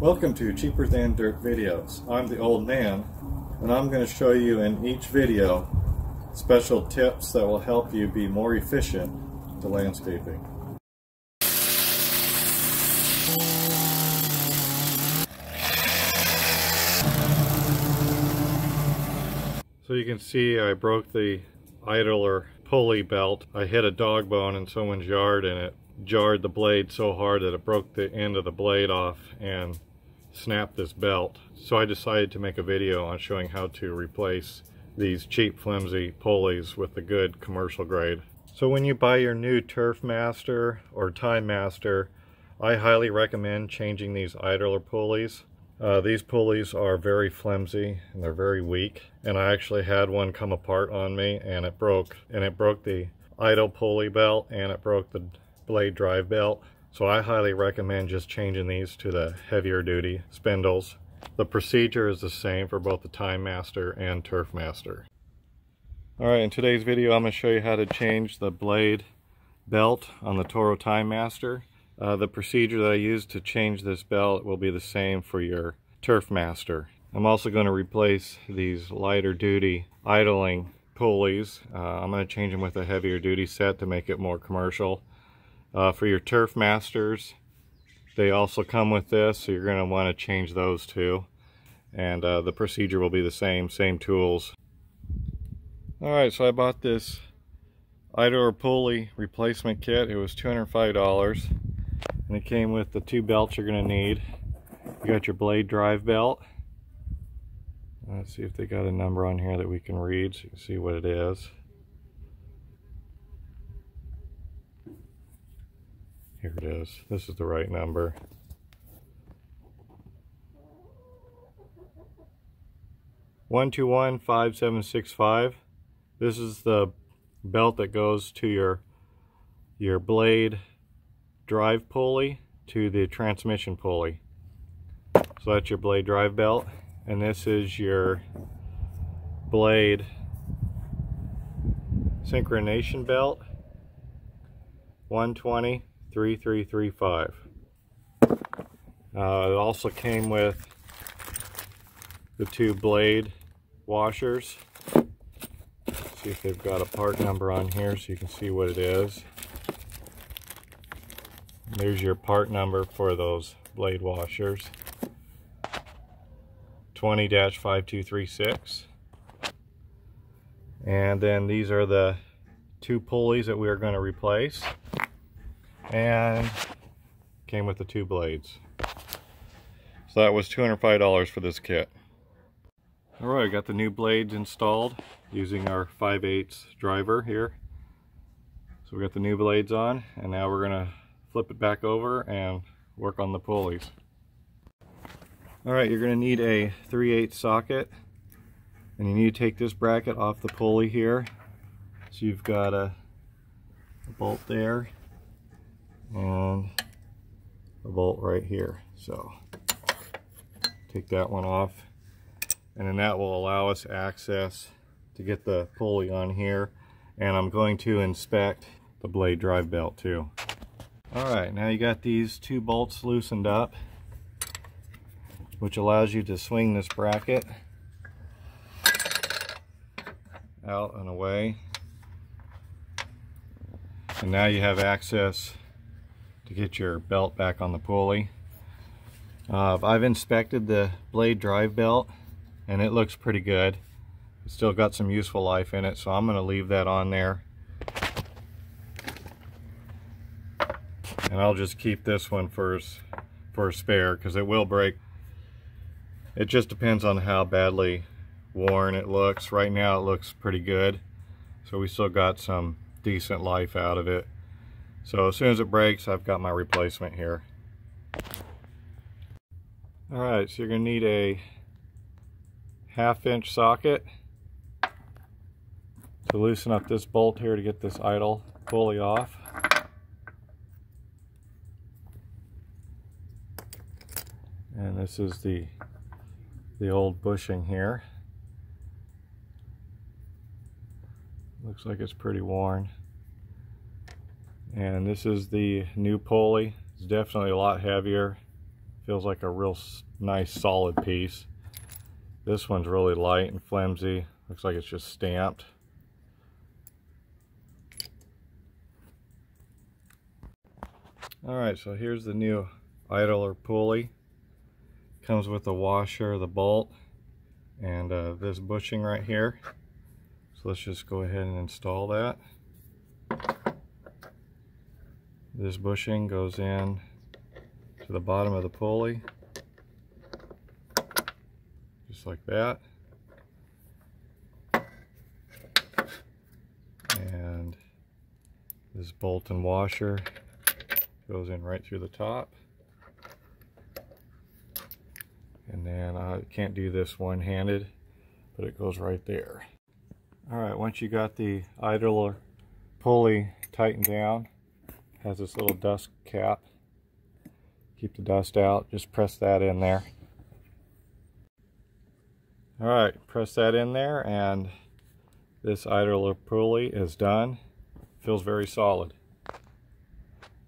Welcome to Cheaper Than Dirt Videos. I'm the old man, and I'm going to show you in each video special tips that will help you be more efficient to landscaping. So you can see I broke the idler pulley belt. I hit a dog bone in someone's yard and it jarred the blade so hard that it broke the end of the blade off and snapped this belt. So I decided to make a video on showing how to replace these cheap flimsy pulleys with the good commercial grade. So when you buy your new TurfMaster or TimeMaster, I highly recommend changing these idler pulleys. These pulleys are very flimsy and they're very weak, and I actually had one come apart on me and it broke the idle pulley belt and it broke the blade drive belt. So I highly recommend just changing these to the heavier duty spindles. The procedure is the same for both the TimeMaster and TurfMaster. Alright, in today's video I'm going to show you how to change the blade belt on the Toro TimeMaster. The procedure that I use to change this belt will be the same for your TurfMaster. I'm also going to replace these lighter duty idling pulleys. I'm going to change them with a heavier duty set to make it more commercial. For your TurfMasters, they also come with this, so you're going to want to change those too. And the procedure will be the same tools. Alright, so I bought this idler pulley replacement kit. It was $205, and it came with the two belts you're going to need. You got your blade drive belt. Let's see if they got a number on here that we can read so you can see what it is. Here it is. This is the right number. $1215765. This is the belt that goes to your blade drive pulley to the transmission pulley. So that's your blade drive belt, and this is your blade synchronization belt. 120-3335. It also came with the two blade washers. Let's see if they've got a part number on here so you can see what it is. There's your part number for those blade washers. 20-5236. And then these are the two pulleys that we are going to replace, and came with the two blades. So that was $205 for this kit. Alright, I got the new blades installed using our 5/8 driver here. So we got the new blades on, and now we're going to flip it back over and work on the pulleys. Alright, you're going to need a 3/8 socket, and you need to take this bracket off the pulley here. So you've got a bolt there and a bolt right here. So take that one off, and then that will allow us access to get the pulley on here. And I'm going to inspect the blade drive belt too. Alright, now you got these two bolts loosened up, which allows you to swing this bracket out and away. And now you have access to get your belt back on the pulley. I've inspected the blade drive belt and it looks pretty good. It's still got some useful life in it, so I'm going to leave that on there. And I'll just keep this one for a spare, because it will break. It just depends on how badly worn it looks. Right now it looks pretty good, so we still got some decent life out of it. So as soon as it breaks, I've got my replacement here. Alright, so you're going to need a 1/2" socket to loosen up this bolt here to get this idle pulley off. And this is the old bushing here. Looks like it's pretty worn. And this is the new pulley. It's definitely a lot heavier Feels like a real nice solid piece. This one's really light and flimsy. Looks like it's just stamped. Alright, so here's the new idler pulley. Comes with the washer, the bolt, and this bushing right here. So let's just go ahead and install that. This bushing goes in to the bottom of the pulley, just like that. And this bolt and washer goes in right through the top. And then I can't do this one-handed, but it goes right there. Alright, once you got the idler pulley tightened down, it has this little dust cap. Keep the dust out, just press that in there. Alright, press that in there and this idler pulley is done. Feels very solid.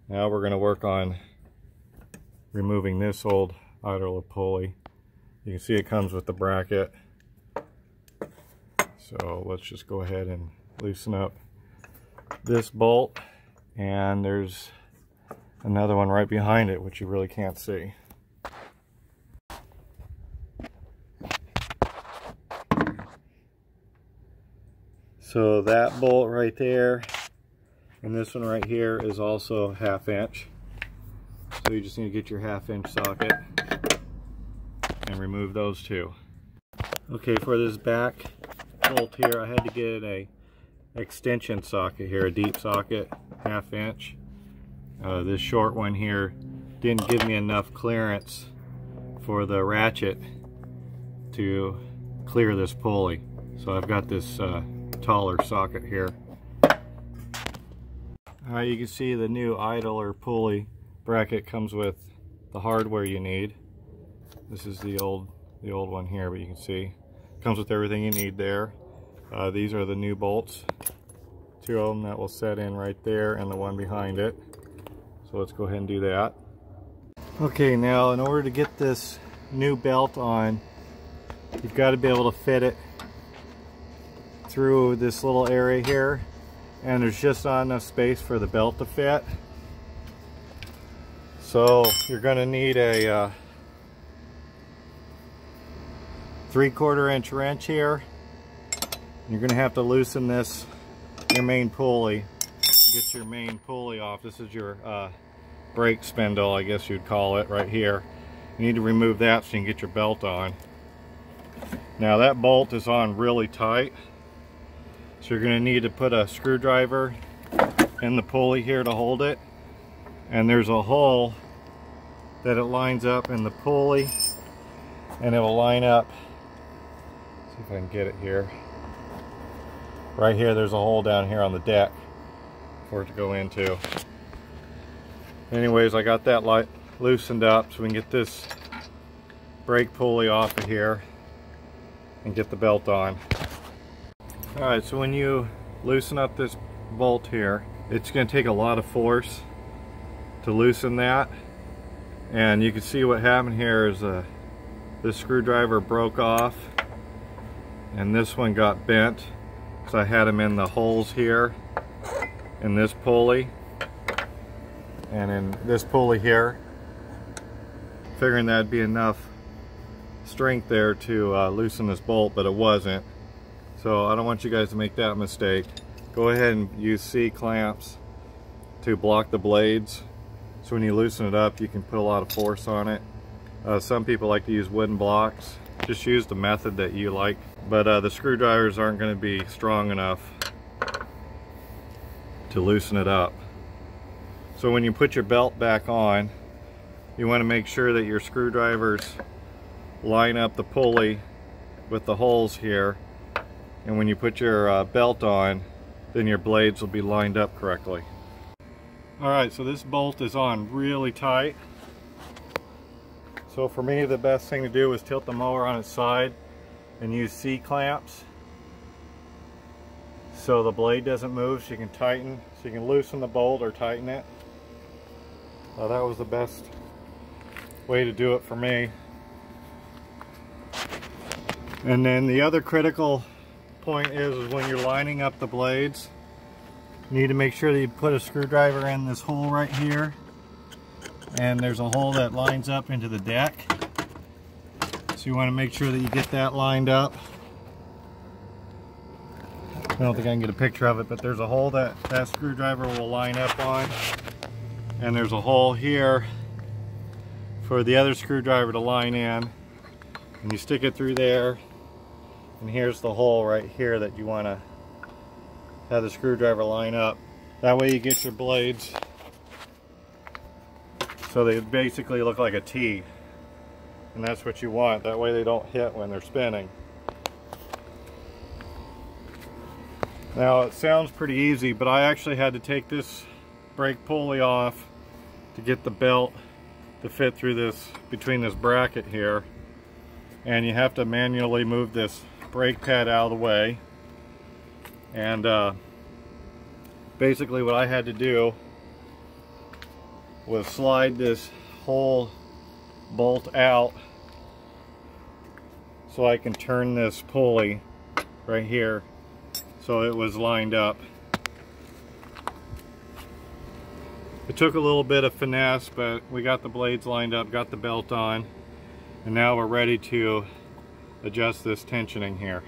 Now we're going to work on removing this old idler pulley. You can see it comes with the bracket. So let's just go ahead and loosen up this bolt, and there's another one right behind it which you really can't see. So that bolt right there and this one right here is also 1/2 inch. So you just need to get your 1/2 inch socket and remove those two. Okay, for this back bolt here, I had to get a extension socket here, a deep socket, 1/2 inch. This short one here didn't give me enough clearance for the ratchet to clear this pulley. So I've got this taller socket here. Alright, you can see the new idler pulley bracket comes with the hardware you need. This is the old one here, but you can see comes with everything you need there. These are the new bolts, 2 of them that will set in right there and the one behind it. So let's go ahead and do that. Okay, now in order to get this new belt on, you've got to be able to fit it through this little area here, and there's just not enough space for the belt to fit. So you're going to need a 3/4 inch wrench here. You're going to have to loosen your main pulley. Get your main pulley off. This is your brake spindle, I guess you'd call it, right here. You need to remove that so you can get your belt on. Now that bolt is on really tight, so you're going to need to put a screwdriver in the pulley here to hold it. And there's a hole that it lines up in the pulley, and it will line up. See if I can get it here. Right here, there's a hole down here on the deck for it to go into. Anyways, I got that light loosened up so we can get this brake pulley off of here and get the belt on. Alright, so when you loosen up this bolt here, it's going to take a lot of force to loosen that. And you can see what happened here is this screwdriver broke off and this one got bent. So I had them in the holes here in this pulley and in this pulley here, figuring that'd be enough strength there to loosen this bolt, but it wasn't. So I don't want you guys to make that mistake. Go ahead and use C-clamps to block the blades, so when you loosen it up you can put a lot of force on it. Some people like to use wooden blocks. Just use the method that you like, but the screwdrivers aren't going to be strong enough to loosen it up. So when you put your belt back on, you want to make sure that your screwdrivers line up the pulley with the holes here, and when you put your belt on, then your blades will be lined up correctly. Alright, so this bolt is on really tight. So for me, the best thing to do is tilt the mower on its side and use C-clamps so the blade doesn't move, so you can tighten, so you can loosen the bolt or tighten it. That was the best way to do it for me. And then the other critical point is when you're lining up the blades, you need to make sure that you put a screwdriver in this hole right here, and there's a hole that lines up into the deck, so you want to make sure that you get that lined up. I don't think I can get a picture of it, but there's a hole that that screwdriver will line up on, and there's a hole here for the other screwdriver to line in, and you stick it through there, and here's the hole right here that you want to have the screwdriver line up. That way you get your blades so they basically look like a T, and that's what you want. That way they don't hit when they're spinning. Now it sounds pretty easy, but I actually had to take this brake pulley off to get the belt to fit through this, between this bracket here, and you have to manually move this brake pad out of the way. And basically what I had to do was slide this whole bolt out so I can turn this pulley right here so it was lined up. It took a little bit of finesse, but we got the blades lined up, got the belt on, and now we're ready to adjust this tensioning here.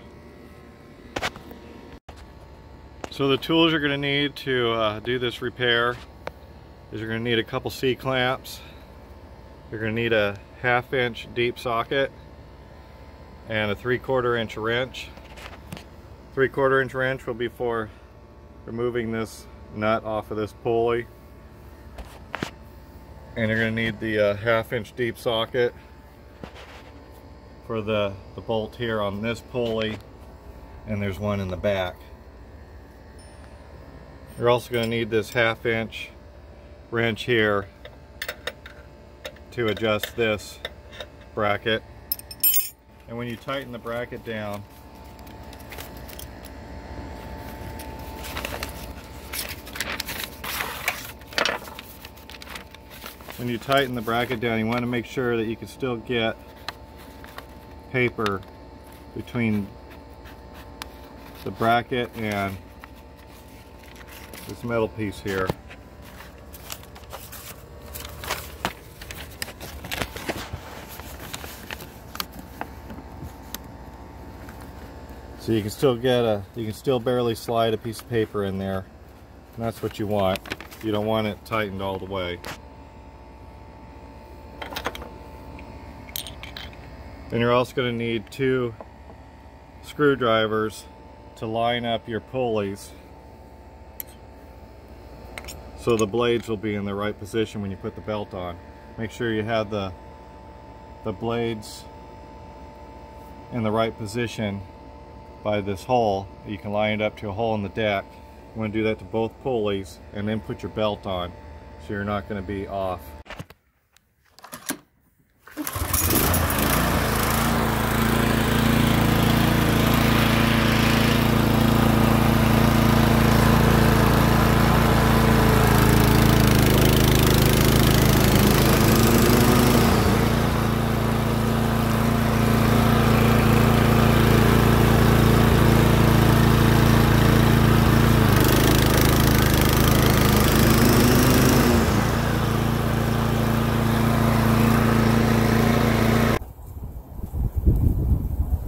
So the tools you're going to need to do this repair is you're going to need a couple C-clamps, you're going to need a 1/2 inch deep socket, and a 3/4 inch wrench. 3/4 inch wrench will be for removing this nut off of this pulley. And you're going to need the 1/2 inch deep socket for the bolt here on this pulley, and there's one in the back. You're also going to need this 1/2 inch wrench here to adjust this bracket. And when you tighten the bracket down, you want to make sure that you can still get paper between the bracket and this metal piece here. So you can still get you can still barely slide a piece of paper in there, and that's what you want. You don't want it tightened all the way. Then you're also going to need 2 screwdrivers to line up your pulleys so the blades will be in the right position when you put the belt on. Make sure you have the blades in the right position by this hole. You can line it up to a hole in the deck. You want to do that to both pulleys, and then put your belt on so you're not going to be off.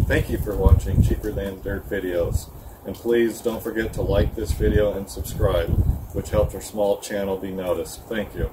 Thank you for watching Cheaper Than Dirt videos, and please don't forget to like this video and subscribe, which helps our small channel be noticed. Thank you.